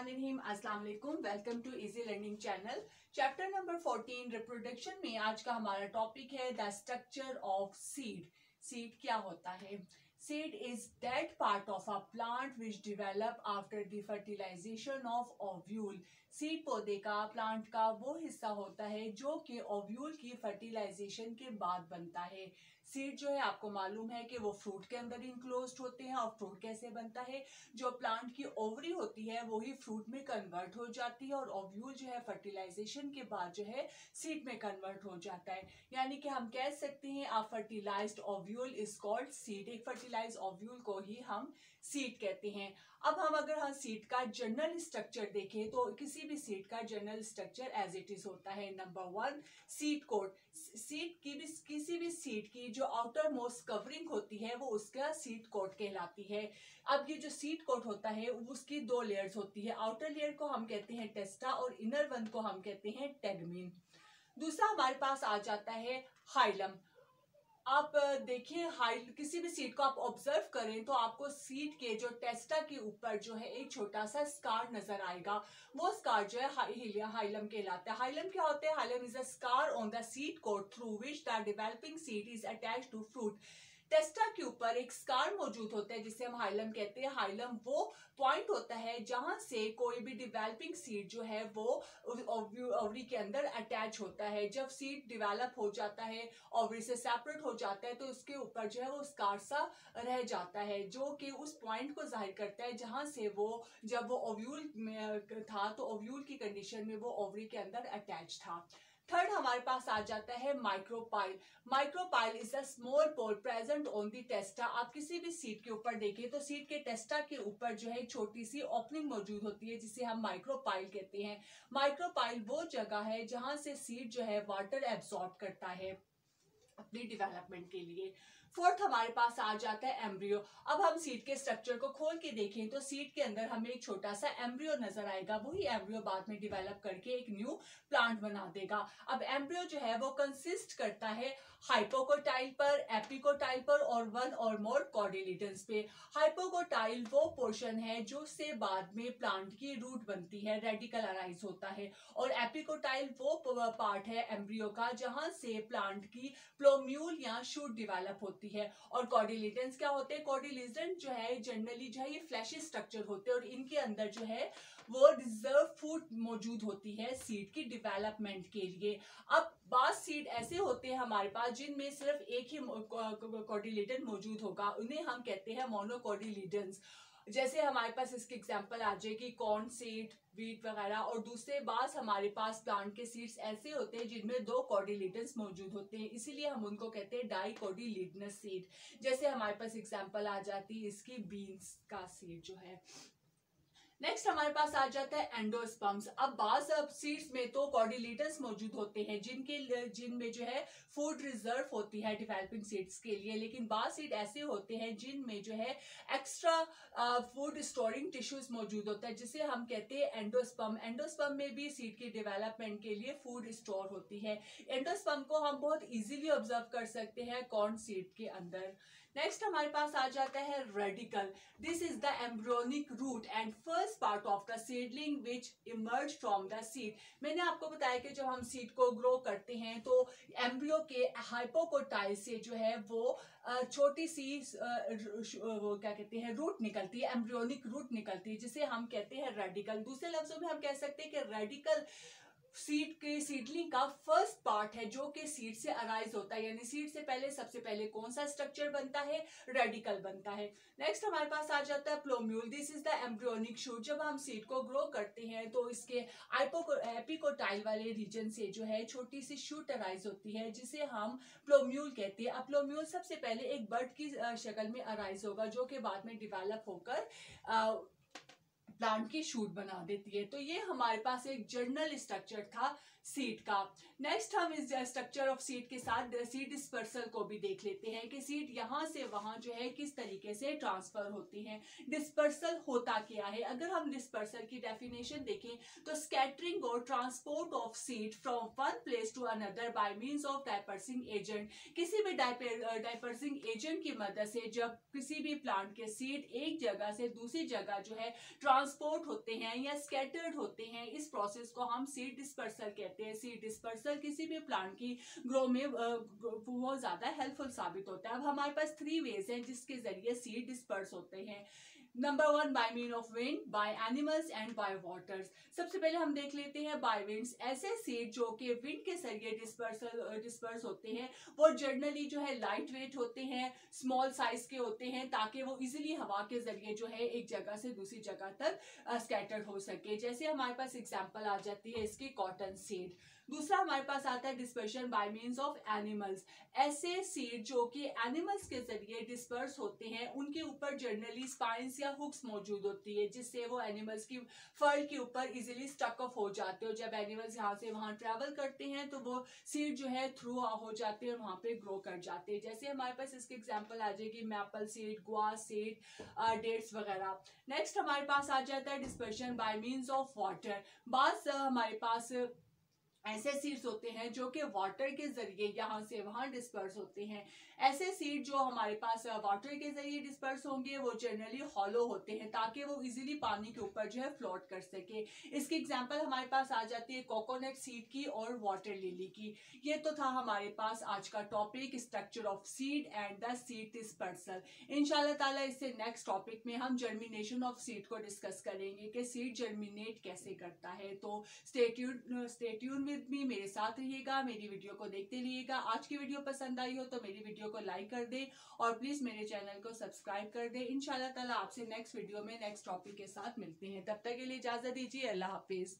बिस्मिल्लाहिर्रहमानिर्रहीम। अस्सलाम वालेकुम। Welcome to easy learning channel. Chapter number 14 reproduction में आज का हमारा टॉपिक है the structure of seed. Seed क्या होता है? Seed is that part of a plant which develop after the fertilisation of ovule. Seed पौधे का, प्लांट का वो हिस्सा होता है जो कि ओव्यूल की फर्टिलाइजेशन के बाद बनता है। सीड जो है आपको मालूम है कि वो फ्रूट के अंदर इनक्लोज्ड होते हैं। और फ्रूट कैसे बनता है? जो प्लांट की ओवरी होती है वही फ्रूट में कन्वर्ट हो जाती है और ओव्यूल जो है फर्टिलाइजेशन के बाद जो है सीड में कन्वर्ट हो जाता है। यानी कि हम कह सकते हैं a fertilised ovule is called seed. एक फर्टिलाइज्ड ओव्यूल को ही हम सीड कहते हैं। अब हम सीड का जनरल स्ट्रक्चर देखें तो किसी भी सीड का general structure as it is होता है। Number 1, seed coat. सीड की भी, किसी भी सीड की जो आउटर मोस्ट कवरिंग होती है वो उसका सीड कोट कहलाती है। अब ये जो सीड कोट होता है उसकी दो लेयर्स होती है। आउटर लेयर को हम कहते हैं टेस्टा और इनर वन को हम कहते हैं टेगमिन। दूसरा हमारे पास आ जाता है हाइलम। आप देखिए, किसी भी सीड को आप ऑब्जर्व करें तो आपको सीड के जो टेस्टा के ऊपर जो है एक छोटा सा स्कार नजर आएगा। वो स्कार जो है हाइलम कहलाता है। हाइलम क्या होता है? Hilum is a scar on the seed coat through which the developing seed is attached to fruit. Testa के ऊपर एक स्कार मौजूद होता है जिसे हम हाइलम कहते हैं। हाइलम वो पॉइंट होता है जहां से कोई भी डेवलपिंग सीड जो है वो ओवरी के अंदर अटैच होता है। जब सीड डेवलप हो जाता है, ओवरी से सेपरेट हो जाता है, तो उसके ऊपर जो है वो स्कार सा रह जाता है जो कि उस पॉइंट को जाहिर करता है जहां से वो, जब वो ओव्यूल में था तो ओव्यूल की कंडीशन में वो ओवरी के अंदर अटैच था। थर्ड हमारे पास आ जाता है micropyle. Micropyle is a small pore present on the testa. आप किसी भी सीड के ऊपर देखें तो सीड के टेस्टा के ऊपर जो है छोटी सी ओपनिंग मौजूद होती है जिसे हम माइक्रोपाइल कहते हैं। माइक्रोपाइल वो जगह है जहां से सीड जो है वाटर एब्सॉर्ब करता है अपनी डेवलपमेंट के लिए। फोर्थ हमारे पास आ जाता है एम्ब्रियो। अब हम सीड के स्ट्रक्चर को खोल के देखें तो सीड के अंदर हमें एक छोटा सा एम्ब्रियो नजर आएगा। वही एम्ब्रियो बाद में डेवलप करके एक न्यू प्लांट बना देगा। अब एम्ब्रियो जो है वो कंसिस्ट करता है हाइपोकोटाइल पर, एपिकोटाइल पर और वन और मोर कॉर्डिलेटन्स पे। हाइपोकोटाइल वो पोर्शन है जो से बाद में प्लांट की रूट बनती है, रेडिकल अराइज होता है। और एपिकोटाइल वो पार्ट है एम्ब्रियो का जहां से प्लांट की प्लोम्यूल या शूट डेवलप होती है। और कॉर्डिलेटन्स क्या होते हैं? कॉर्डिलेटन जो है जनरली जो है ये फ्लैशी स्ट्रक्चर होते हैं और इनके अंदर जो है वो रिजर्व फूड मौजूद होती है सीड की डेवलपमेंट के लिए। अब बास सीड ऐसे होते हैं हमारे पास जिनमें सिर्फ एक ही कॉर्डिलेटन मौजूद होगा, उन्हें हम कहते हैं मोनोकॉर्डिलेटन्स। जैसे हमारे पास इसकी एग्जांपल आ जाएगी कॉर्न सीड, वीट वगैरह। और दूसरे बास हमारे पास प्लांट के सीड्स ऐसे होते हैं जिनमें दो कॉर्डिलेटन्स मौजूद होते हैं, इसीलिए हम उनको कहते हैं डाइकोटिलेडनस सीड। जैसे हमारे पास एग्जांपल आ जाती है इसकी बीन्स का सीड जो है। नेक्स्ट हमारे पास आ जाता है एंडोस्पर्म्स। अब बाज सीड्स में तो कॉर्डिलेटन्स मौजूद होते हैं जिनमें जो है फूड रिजर्व होती है डेवलपिंग सीड्स के लिए। लेकिन बाज सीड ऐसे होते हैं जिनमें जो है एक्स्ट्रा फूड स्टोरिंग टिश्यूज मौजूद होता है जिसे हम कहते हैं एंडोस्पर्म। एंडोस्पर्म में भी सीड की डेवलपमेंट के लिए फूड स्टोर होती है। एंडोस्पर्म को हम बहुत इजीली ऑब्जर्व कर सकते हैं कॉर्न सीड के अंदर। नेक्स्ट हमारे पास आ जाता है radicle. This is the embryonic root and first part of the seedling which emerge from the seed. मैंने आपको बताया कि जब हम सीड को ग्रो करते हैं तो एम्ब्रियो के हाइपोकोटाइल से जो है वो छोटी सी वो क्या कहते हैं रूट निकलती है, एम्ब्रियोनिक रूट निकलती है जिसे हम कहते हैं रेडिकल। दूसरे लफ्जों में हम कह सकते हैं कि रेडिकल सीड के सीडलिंग का फर्स्ट पार्ट है जो कि सीड से अराइज होता है। यानी सीड से पहले सबसे पहले कौन सा स्ट्रक्चर बनता है? रेडिकल बनता है। नेक्स्ट हमारे पास आ जाता है plumule. This is the embryonic shoot. जब हम सीड को ग्रो करते हैं तो इसके एपिकोटाइल वाले रीजन से जो है छोटी सी शूट अराइज होती है जिसे हम प्लोम्यूल कहते हैं। अब प्लोम्यूल सबसे पहले एक बर्ड की शक्ल में अराइज होगा जो कि बाद में डिवेलप होकर प्लांट की शूट बना देती है। तो ये हमारे पास एक जनरल स्ट्रक्चर था सीड का। नेक्स्ट हम इस स्ट्रक्चर ऑफ सीड के साथ सीड डिस्पर्सल को भी देख लेते हैं कि सीड यहाँ से वहां जो है किस तरीके से ट्रांसफर होती है। डिस्पर्सल होता क्या है? अगर हम डिस्पर्सल की डेफिनेशन देखें तो स्कैटरिंग और transport of seed from one place to another by means of dispersing agent. किसी भी डायपर्सिंग एजेंट की मदद से जब किसी भी प्लांट के सीड एक जगह से दूसरी जगह जो है ट्रांसपोर्ट होते हैं या स्कैटर्ड होते हैं, इस प्रोसेस को हम सीड डिस्पर्सल कहते हैं। सीड डिस्पर्सल किसी भी प्लांट की ग्रो में बहुत ज्यादा हेल्पफुल साबित होता है। अब हमारे पास 3 वेज हैं जिसके जरिए सीड डिस्पर्स होते हैं। Number 1 by mean of wind, by animals and by waters. सबसे पहले हम देख लेते हैं बाय विंड्स। ऐसे सीड जो कि विंड के जरिए डिस्पर्स होते हैं वो जनरली जो है लाइट वेट होते हैं, स्मॉल साइज के होते हैं, ताकि वो इजीली हवा के जरिए जो है एक जगह से दूसरी जगह तक स्कैटर्ड हो सके। जैसे हमारे पास एग्जांपल आ जाती है इसकी कॉटन सीड। दूसरा हमारे पास आता है dispersion bye means of animals. ऐसे सीड जो कि एनिमल्स के जरिए डिस्पर्स होते हैं उनके ऊपर जनरली स्पाइंस या हुक्स मौजूद होती है, जिससे वो एनिमल्स की फर के ऊपर इजीली स्टक ऑफ हो जाते हो। जब एनिमल्स यहाँ से वहां ट्रेवल करते हैं तो वो सीड जो है थ्रू हो जाते हैं और वहां पे ग्रो कर जाते हैं। जैसे हमारे पास इसके एग्जाम्पल आ जाएगी मैपल सीड, गुआ सीड, डेट्स वगैरह। नेक्स्ट हमारे पास आ जाता है dispersion bye means of water. बास हमारे पास ऐसे सीड्स होते हैं जो कि वाटर के जरिए यहाँ से वहां डिस्पर्स होते हैं। ऐसे सीड जो हमारे पास वाटर के जरिए डिस्पर्स होंगे वो जनरली हॉलो होते हैं ताकि वो इजीली पानी के ऊपर जो है फ्लोट कर सके। इसकी एग्जांपल हमारे पास आ जाती है कोकोनट सीड की और वाटर लिली की। ये तो था हमारे पास आज का topic, structure of seed and the seed dispersal. इंशाल्लाह ताला इससे नेक्स्ट टॉपिक में हम जर्मिनेशन ऑफ सीड को डिस्कस करेंगे कि सीड जर्मिनेट कैसे करता है। तो स्टे ट्यून विद मी, मेरे साथ रहिएगा, मेरी वीडियो को देखते रहिएगा। आज की वीडियो पसंद आई हो तो मेरी वीडियो को लाइक कर दे और प्लीज मेरे चैनल को सब्सक्राइब कर दे। इंशाल्लाह ताला आपसे नेक्स्ट वीडियो में नेक्स्ट टॉपिक के साथ मिलते हैं। तब तक के लिए इजाजत दीजिए। अल्लाह हाफिज।